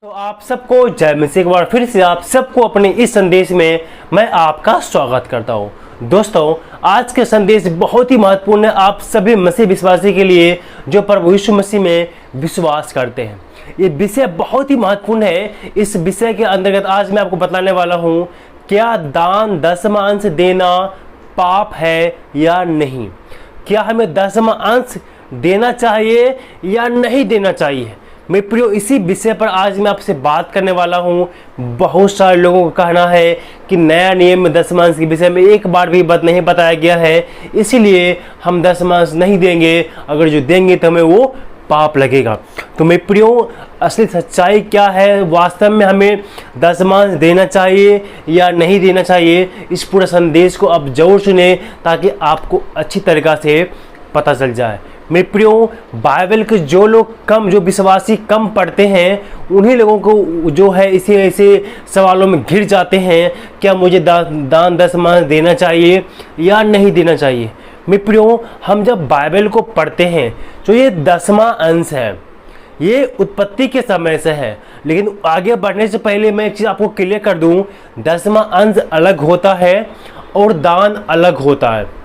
तो आप सबको जय मसीह। एक बार फिर से आप सबको अपने इस संदेश में मैं आपका स्वागत करता हूं। दोस्तों, आज के संदेश बहुत ही महत्वपूर्ण है आप सभी मसीह विश्वासी के लिए जो प्रभु यीशु मसीह में विश्वास करते हैं। ये विषय बहुत ही महत्वपूर्ण है। इस विषय के अंतर्गत आज मैं आपको बताने वाला हूं, क्या दान दसवां अंश देना पाप है या नहीं। क्या हमें दसवां अंश देना चाहिए या नहीं देना चाहिए। मेरे प्रियो, इसी विषय पर आज मैं आपसे बात करने वाला हूँ। बहुत सारे लोगों का कहना है कि नया नियम में दसवां अंश के विषय में एक बार भी बात नहीं बताया गया है, इसीलिए हम दसवां अंश नहीं देंगे। अगर जो देंगे तो हमें वो पाप लगेगा। तो मेरे प्रियो, असली सच्चाई क्या है, वास्तव में हमें दसवां अंश देना चाहिए या नहीं देना चाहिए, इस पूरे संदेश को आप जरूर सुने ताकि आपको अच्छी तरीक़ा से पता चल जाए। मेरे प्रियो, बाइबल के जो लोग जो विश्वासी कम पढ़ते हैं, उन्हीं लोगों को जो है इसे ऐसे सवालों में घिर जाते हैं, क्या मुझे दान दसवां अंश देना चाहिए या नहीं देना चाहिए। मेरे प्रियो, हम जब बाइबल को पढ़ते हैं तो ये दसवां अंश है, ये उत्पत्ति के समय से है। लेकिन आगे बढ़ने से पहले मैं एक चीज़ आपको क्लियर कर दूं, दसवां अंश अलग होता है और दान अलग होता है।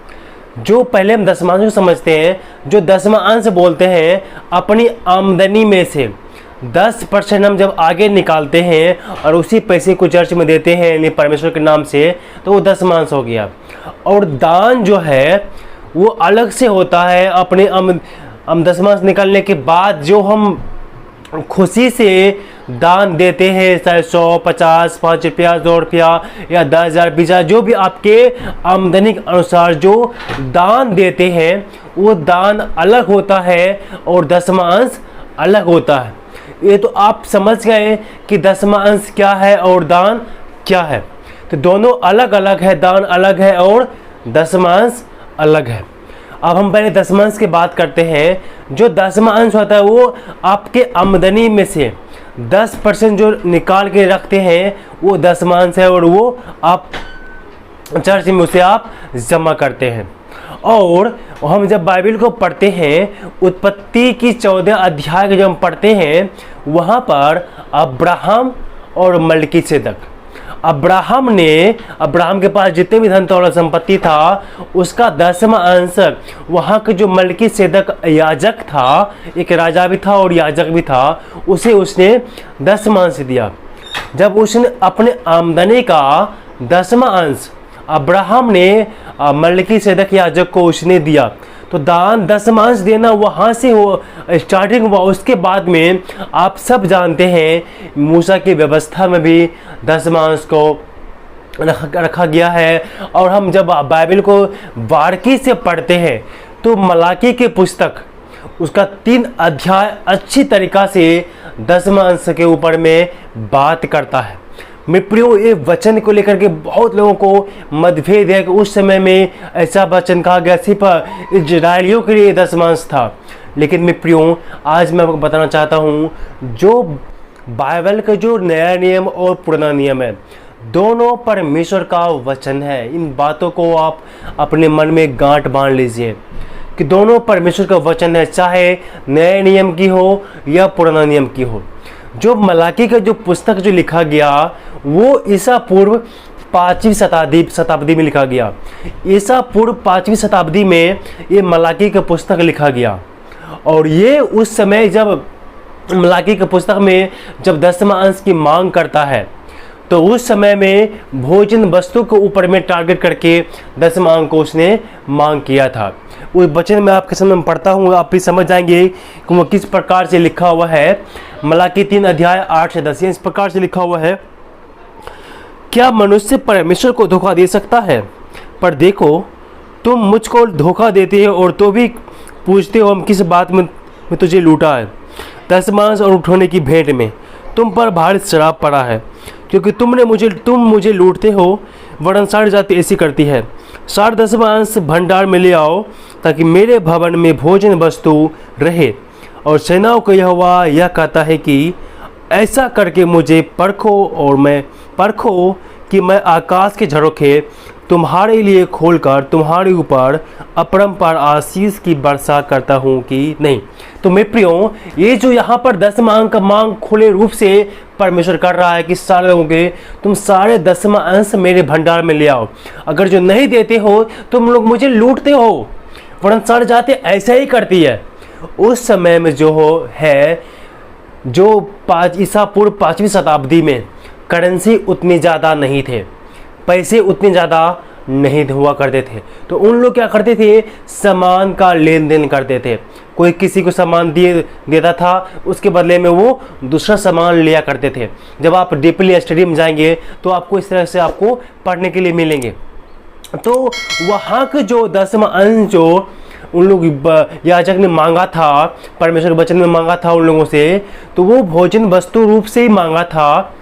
जो पहले हम दसवां अंश समझते हैं, जो दसवां अंश बोलते हैं, अपनी आमदनी में से 10% हम जब आगे निकालते हैं और उसी पैसे को चर्च में देते हैं यानी परमेश्वर के नाम से, तो वो दसवां अंश हो गया। और दान जो है वो अलग से होता है। अपने दसवां अंश निकालने के बाद जो हम खुशी से दान देते हैं, चाहे 100, 50, 5 रुपया, 2 रुपया या 10,000, 20,000, जो भी आपके आमदनी के अनुसार जो दान देते हैं, वो दान अलग होता है और दसवां अंश अलग होता है। ये तो आप समझ गए कि दसवां अंश क्या है और दान क्या है। तो दोनों अलग अलग है, दान अलग है और दसवां अंश अलग है। अब हम पहले दसवां अंश की बात करते हैं। जो दसवां अंश होता है वो आपके आमदनी में से 10% जो निकाल के रखते हैं, वो दसवां अंश है और वो आप चर्च में उसे आप जमा करते हैं। और हम जब बाइबल को पढ़ते हैं, उत्पत्ति की 14 अध्याय के जब हम पढ़ते हैं, वहाँ पर अब्राहम और मलकीसेदक, अब्राहम के पास जितने भी धन दौलत संपत्ति था, उसका दसवां अंश वहाँ के जो मलकीसेदक याजक था, एक राजा भी था और याजक भी था, उसे उसने दसवां अंश दिया। जब उसने अपने आमदनी का दसवां अंश अब्राहम ने मलकीसेदक याजक को उसने दिया, तो दान दसवां अंश देना वहाँ से स्टार्टिंग हुआ। उसके बाद में आप सब जानते हैं, मूसा की व्यवस्था में भी दसवां अंश को रखा गया है। और हम जब बाइबल को बारीकी से पढ़ते हैं तो मलाकी की पुस्तक उसका 3 अध्याय अच्छी तरीक़ा से दसवां अंश के ऊपर में बात करता है। मेरे प्रियो, ये वचन को लेकर के बहुत लोगों को मतभेद है कि उस समय में ऐसा वचन कहा गया सिर्फ इजराइलियों के लिए दसवां अंश था। लेकिन मेरे प्रियो, आज मैं आपको बताना चाहता हूँ, जो बाइबल का जो नया नियम और पुराना नियम है, दोनों परमेश्वर का वचन है। इन बातों को आप अपने मन में गांठ बांध लीजिए कि दोनों परमेश्वर का वचन है, चाहे नए नियम की हो या पुराना नियम की हो। जो मलाकी का जो पुस्तक जो लिखा गया, वो ईसा पूर्व 5वीं शताब्दी में लिखा गया। ईसा पूर्व 5वीं शताब्दी में ये मलाकी का पुस्तक लिखा गया। और ये उस समय जब मलाकी के पुस्तक में जब दसवां अंश की मांग करता है, तो उस समय में भोजन वस्तु के ऊपर में टारगेट करके दसवां अंश को उसने मांग किया था। उस वचन में आपके सामने पढ़ता हूँ, आप भी समझ जाएंगे कि वो किस प्रकार से लिखा हुआ है। मलाकी 3 अध्याय 8 से 10 इस प्रकार से लिखा हुआ है, क्या मनुष्य परमेश्वर को धोखा दे सकता है? पर देखो, तुम मुझको धोखा देते हो और तो भी पूछते हो हम किस बात में तुझे लूटा है। दसवां अंश और उठोने की भेंट में तुम पर भारी श्राप पड़ा है, क्योंकि तुम मुझे लूटते हो, वरन सारी जाति ऐसी करती है। 10वां अंश भंडार में ले आओ, ताकि मेरे भवन में भोजन वस्तु रहे। और सेनाओं का यहोवा यह कहता है कि ऐसा करके मुझे परखो कि मैं आकाश के झरोखे तुम्हारे लिए खोलकर तुम्हारे ऊपर अपरंपार आशीष की वर्षा करता हूँ कि नहीं। तो मेरे प्रियो, ये जो यहाँ पर 10वां अंक मांग खुले रूप से परमेश्वर कर रहा है कि सारे लोगों के तुम सारे 10वां अंश मेरे भंडार में ले आओ। अगर जो नहीं देते हो तुम लोग मुझे लूटते हो, वरन सड़ जाते, ऐसा ही करती है। उस समय में जो जो ईसा पूर्व 5वीं शताब्दी में करेंसी उतनी ज़्यादा नहीं थे, पैसे उतने ज़्यादा नहीं हुआ करते थे। तो उन लोग क्या करते थे, सामान का लेन देन करते थे। कोई किसी को सामान देता था, उसके बदले में वो दूसरा सामान लिया करते थे। जब आप डीपली स्टडी में जाएंगे तो आपको इस तरह से आपको पढ़ने के लिए मिलेंगे। तो वहाँ के जो 10वां अंश जो उन लोग याजक ने मांगा था, परमेश्वर के वचन में मांगा था उन लोगों से, तो वो भोजन वस्तु रूप से ही मांगा था,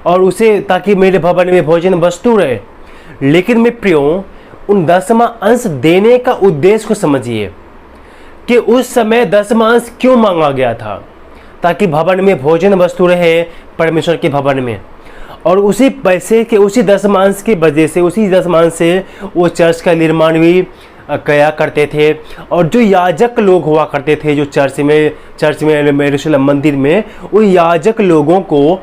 और उसे ताकि मेरे भवन में भोजन वस्तु रहे। लेकिन मैं प्रियो, उन 10वां अंश देने का उद्देश्य को समझिए कि उस समय 10वां अंश क्यों मांगा गया था, ताकि भवन में भोजन वस्तु रहे परमेश्वर के भवन में। और उसी पैसे के, उसी 10वां अंश की वजह से, उसी 10वां अंश से वो चर्च का निर्माण भी किया करते थे। और जो याजक लोग हुआ करते थे जो चर्च में यरूशलेम मंदिर में, उन याजक लोगों को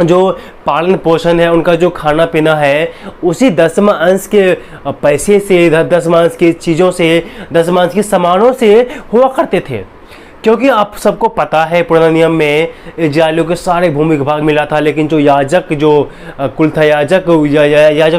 जो पालन पोषण है, उनका जो खाना पीना है, उसी 10वां अंश के पैसे से, 10वां अंश की चीज़ों से, 10वां अंश के सामानों से हुआ करते थे। क्योंकि आप सबको पता है पुराने नियम में इस्राएलियों के सारे भूमि का भाग मिला था, लेकिन जो याजक, जो कुल था याजक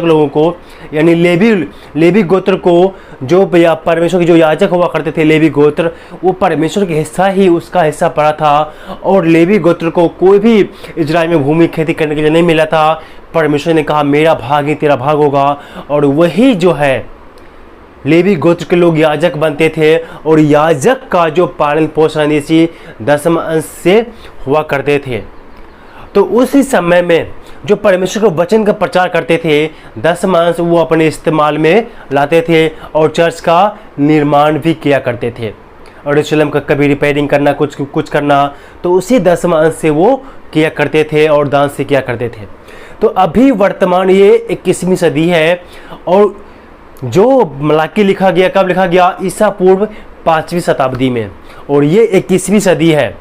लोगों को, यानी लेवी गोत्र को, जो परमेश्वर के जो याजक हुआ करते थे लेवी गोत्र, वो परमेश्वर के हिस्सा ही उसका हिस्सा पड़ा था। और लेवी गोत्र को कोई भी इस्राएल में भूमि खेती करने के लिए नहीं मिला था। परमेश्वर ने कहा मेरा भाग ही तेरा भाग होगा, और वही जो है लेवी गोत्र के लोग याजक बनते थे, और याजक का जो पालन पोषण इसी 10वां अंश से हुआ करते थे। तो उसी समय में जो परमेश्वर के वचन का प्रचार करते थे, 10वां अंश वो अपने इस्तेमाल में लाते थे और चर्च का निर्माण भी किया करते थे। और यरूशलेम का कभी रिपेयरिंग करना, कुछ करना, तो उसी 10वां अंश से वो किया करते थे और दान से किया करते थे। तो अभी वर्तमान ये 21वीं सदी है, और जो मलाकी लिखा गया, कब लिखा गया, ईसा पूर्व 5वीं शताब्दी में, और ये 21वीं सदी है।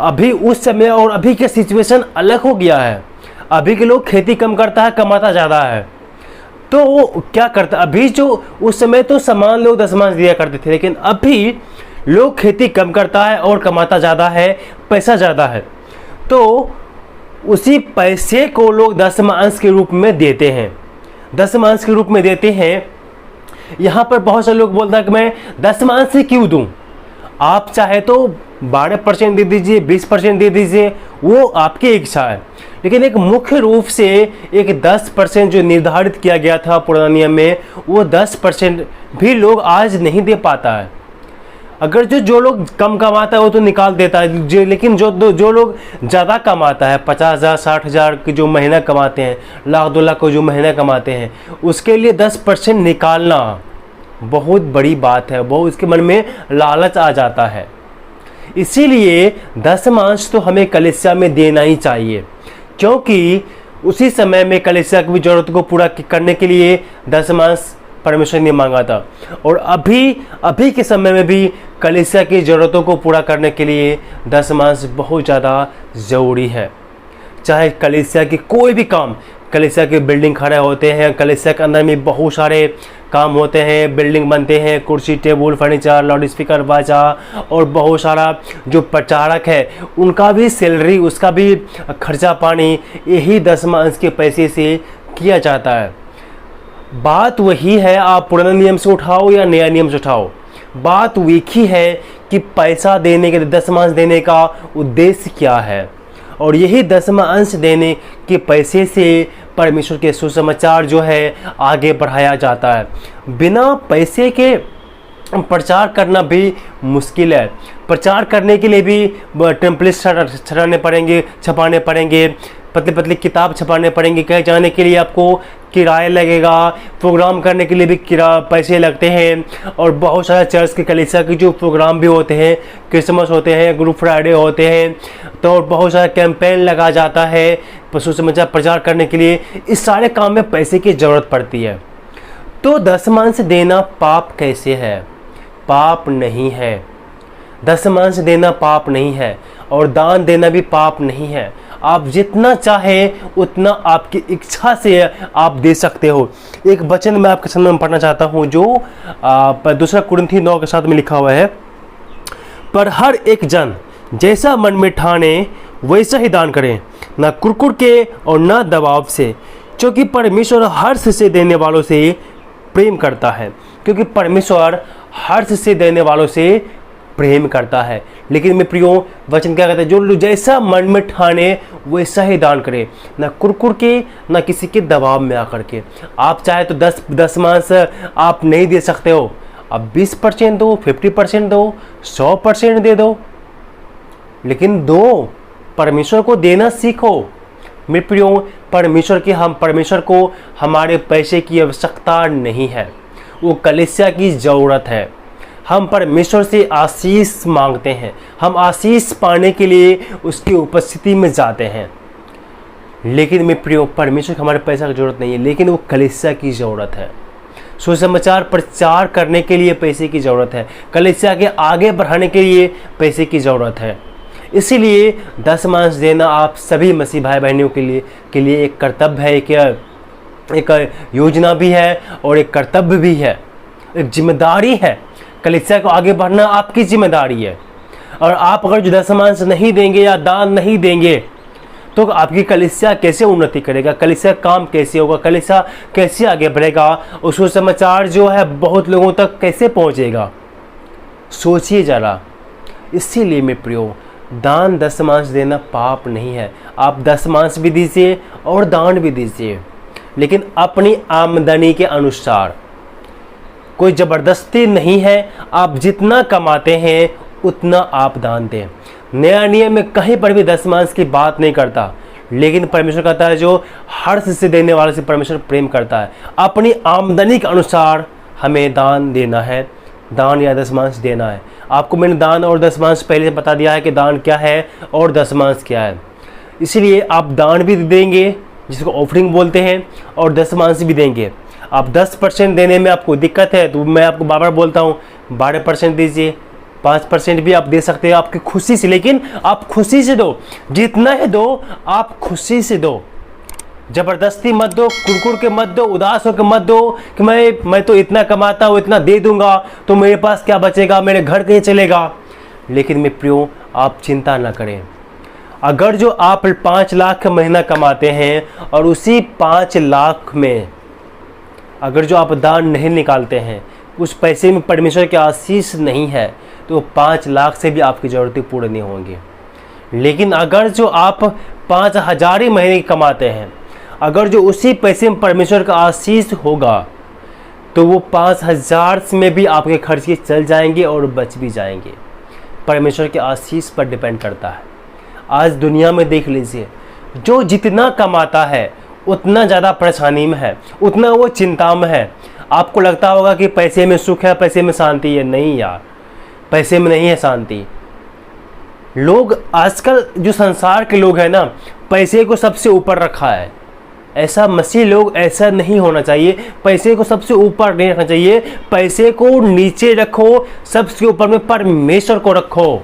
अभी उस समय और अभी के सिचुएशन अलग हो गया है। अभी के लोग खेती कम करता है, कमाता ज़्यादा है। तो वो क्या करता, अभी जो उस समय तो सामान लोग 10वां अंश दिया करते थे, लेकिन अभी लोग खेती कम करता है और कमाता ज़्यादा है, पैसा ज़्यादा है। तो उसी पैसे को लोग 10वां अंश के रूप में देते हैं, 10वां अंश के रूप में देते हैं। यहाँ पर बहुत से लोग बोलते हैं कि मैं 10वां अंश से क्यों दूँ। आप चाहे तो 12% दे दीजिए, 20% दे दीजिए, वो आपकी इच्छा है। लेकिन एक मुख्य रूप से एक 10% जो निर्धारित किया गया था पुराने नियम में, वो 10% भी लोग आज नहीं दे पाता है। अगर जो लोग कम कमाता है वो तो निकाल देता है, लेकिन जो लोग ज़्यादा कमाता है, 50,000 60,000 की जो महीना कमाते हैं, 1,00,000 2 लाख को जो महीना कमाते हैं, उसके लिए 10% निकालना बहुत बड़ी बात है। बहुत उसके मन में लालच आ जाता है। इसीलिए 10वां अंश तो हमें कलीसिया में देना ही चाहिए, क्योंकि उसी समय में कलीसिया की जरूरत को पूरा करने के लिए 10वां अंश परमेश्वर ने मांगा था। और अभी के समय में भी कलीसिया की ज़रूरतों को पूरा करने के लिए 10वां अंश बहुत ज़्यादा ज़रूरी है। चाहे कलीसिया की कोई भी काम, कलीसिया के बिल्डिंग खड़े होते हैं, कलीसिया के अंदर में बहुत सारे काम होते हैं, बिल्डिंग बनते हैं, कुर्सी टेबल फर्नीचर लाउड स्पीकर बाजा, और बहुत सारा जो प्रचारक है उनका भी सैलरी, उसका भी खर्चा पानी यही 10वां अंश के पैसे से किया जाता है। बात वही है, आप पुराने नियम से उठाओ या नया नियम से उठाओ, बात एक ही है कि पैसा देने के, 10वां अंश देने का उद्देश्य क्या है। और यही 10वां अंश देने के पैसे से परमेश्वर के सुसमाचार जो है आगे बढ़ाया जाता है। बिना पैसे के प्रचार करना भी मुश्किल है। प्रचार करने के लिए भी टेम्पलेट छपाने पड़ेंगे, पतली पतली किताब छपाने पड़ेंगे, कहीं जाने के लिए आपको किराया लगेगा, प्रोग्राम करने के लिए भी पैसे लगते हैं। और बहुत सारे चर्च के कलीसिया के जो प्रोग्राम भी होते हैं, क्रिसमस होते हैं, गुड फ्राइडे होते हैं, तो बहुत सारा कैंपेन लगा जाता है पशु समाचार प्रचार करने के लिए। इस सारे काम में पैसे की ज़रूरत पड़ती है। तो दशमांश देना पाप कैसे है? पाप नहीं है। दशमांश देना पाप नहीं है और दान देना भी पाप नहीं है। आप जितना चाहे उतना आपकी इच्छा से आप दे सकते हो। एक वचन मैं आपके सामने पढ़ना चाहता हूँ जो 2 कुरिन्थी 9 के साथ में लिखा हुआ है, पर हर एक जन जैसा मन में ठाने वैसा ही दान करें, न कुरकुर के और न दबाव से, क्योंकि परमेश्वर हर्ष से देने वालों से प्रेम करता है। क्योंकि परमेश्वर हर्ष से देने वालों से प्रेम करता है। लेकिन मैं प्रियो, वचन क्या कहता है? जो जैसा मन में ठाने वैसा ही दान करे, न कुरकुर के न किसी के दबाव में आकर के। आप चाहे तो 10 आप नहीं दे सकते हो, आप 20% दो, 50% दो, 100% दे दो, लेकिन दो। परमेश्वर को देना सीखो। मेरे प्रियो, परमेश्वर को हमारे पैसे की आवश्यकता नहीं है, वो कलीसिया की ज़रूरत है। हम परमेश्वर से आशीष मांगते हैं, हम आशीष पाने के लिए उसकी उपस्थिति में जाते हैं। लेकिन मेरे प्रियो, परमेश्वर को हमारे पैसा की ज़रूरत नहीं है, लेकिन वो कलीसिया की ज़रूरत है। सुसमाचार प्रचार करने के लिए पैसे की ज़रूरत है, कलीसिया के आगे बढ़ाने के लिए पैसे की ज़रूरत है। इसीलिए दशमांश देना आप सभी मसीह भाई बहनों के लिए एक कर्तव्य है, एक योजना भी है और एक कर्तव्य भी है, एक जिम्मेदारी है। कलीसिया को आगे बढ़ना आपकी जिम्मेदारी है। और आप अगर जो दशमांश नहीं देंगे या दान नहीं देंगे तो आपकी कलीसिया कैसे उन्नति करेगा? कलीसिया काम कैसे होगा? कलीसिया कैसे आगे बढ़ेगा? और सुसमाचार जो है बहुत लोगों तक कैसे पहुंचेगा? सोचिए जरा। इसीलिए मेरे प्रियो, दान दशमांश देना पाप नहीं है। आप दशमांश भी दीजिए और दान भी दीजिए, लेकिन अपनी आमदनी के अनुसार। कोई ज़बरदस्ती नहीं है। आप जितना कमाते हैं उतना आप दान दें। नया नियम में कहीं पर भी दशमांश की बात नहीं करता, लेकिन परमेश्वर कहता है जो हर्ष से देने वाले से परमेश्वर प्रेम करता है। अपनी आमदनी के अनुसार हमें दान देना है, दान या दशमांश देना है। आपको मैंने दान और दशमांश पहले से बता दिया है कि दान क्या है और दशमांश क्या है। इसलिए आप दान भी देंगे, जिसको ऑफरिंग बोलते हैं, और दशमांश भी देंगे। आप 10% देने में आपको दिक्कत है तो मैं आपको बार बार बोलता हूँ 12% दीजिए, 5% भी आप दे सकते हैं आपकी खुशी से, लेकिन आप खुशी से दो। जितना ही दो आप खुशी से दो, ज़बरदस्ती मत दो, कुरकुर के मत दो, उदास होकर मत दो कि मैं तो इतना कमाता हूँ, इतना दे दूंगा तो मेरे पास क्या बचेगा, मेरे घर कहीं चलेगा। लेकिन मेरे प्रियो, आप चिंता ना करें। अगर जो आप 5 लाख महीना कमाते हैं और उसी 5 लाख में अगर जो आप दान नहीं निकालते हैं, उस पैसे में परमेश्वर की आशीष नहीं है, तो 5 लाख से भी आपकी ज़रूरतें पूर्ण नहीं होंगी। लेकिन अगर जो आप 5,000 ही महीने कमाते हैं, अगर जो उसी पैसे में परमेश्वर का आशीष होगा, तो वो 5,000 में भी आपके खर्चे चल जाएंगे और बच भी जाएंगे। परमेश्वर के आशीष पर डिपेंड करता है। आज दुनिया में देख लीजिए, जो जितना कमाता है उतना ज़्यादा परेशानी में है, उतना वो चिंता में है। आपको लगता होगा कि पैसे में सुख है, पैसे में शांति है। नहीं यार, पैसे में नहीं है शांति। लोग आजकल जो संसार के लोग हैं ना, पैसे को सबसे ऊपर रखा है। ऐसा मसीह लोग ऐसा नहीं होना चाहिए। पैसे को सबसे ऊपर नहीं रखना चाहिए, पैसे को नीचे रखो, सबसे ऊपर में परमेश्वर को रखो।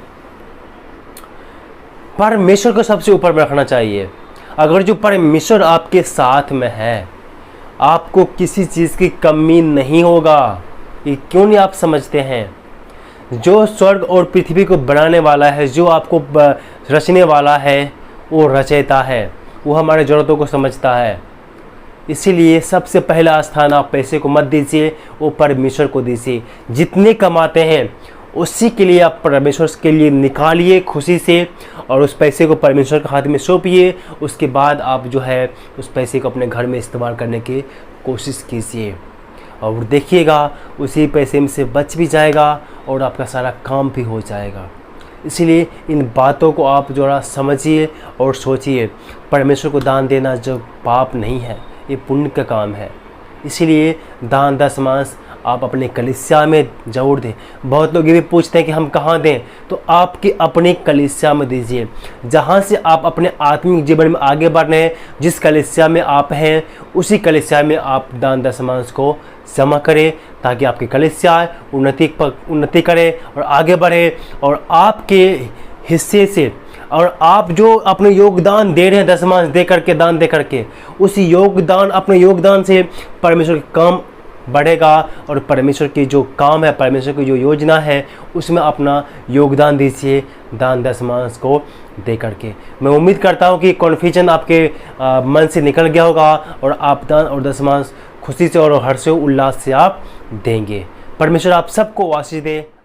परमेश्वर को सबसे ऊपर में रखना चाहिए। अगर जो परमेश्वर आपके साथ में है, आपको किसी चीज़ की कमी नहीं होगा। ये क्यों नहीं आप समझते हैं? जो स्वर्ग और पृथ्वी को बनाने वाला है, जो आपको रचने वाला है, वो रचयिता है, वो हमारे ज़रूरतों को समझता है। इसीलिए सबसे पहला स्थान आप पैसे को मत दीजिए, वो परमेश्वर को दीजिए। जितने कमाते हैं उसी के लिए आप परमेश्वर के लिए निकालिए खुशी से, और उस पैसे को परमेश्वर के हाथ में सौंपिए। उसके बाद आप जो है उस पैसे को अपने घर में इस्तेमाल करने की कोशिश कीजिए, और देखिएगा उसी पैसे में से बच भी जाएगा और आपका सारा काम भी हो जाएगा। इसलिए इन बातों को आप जरा समझिए और सोचिए। परमेश्वर को दान देना जो पाप नहीं है, ये पुण्य का काम है। इसीलिए दान दशमांश आप अपने कलीसिया में जरूर दें। बहुत लोग ये भी पूछते हैं कि हम कहाँ दें, तो आपकी अपने कलीसिया में दीजिए, जहाँ से आप अपने आत्मिक जीवन में आगे बढ़ रहे हैं। जिस कलीसिया में आप हैं उसी कलीसिया में आप दान दशमांश को जमा करें, ताकि आपकी कलीसिया उन्नति करे और आगे बढ़े। और आपके हिस्से से और आप जो अपने योगदान दे रहे हैं, दशमांश दे करके, दान दे करके, उस योगदान, अपने योगदान से परमेश्वर का काम बढ़ेगा। और परमेश्वर की जो काम है, परमेश्वर की जो योजना है, उसमें अपना योगदान दीजिए दान दशमांश को दे करके। मैं उम्मीद करता हूँ कि कन्फ्यूजन आपके मन से निकल गया होगा और आप दान और दशमांश खुशी से और हर्ष उल्लास से आप देंगे। परमेश्वर आप सबको आशीष दे।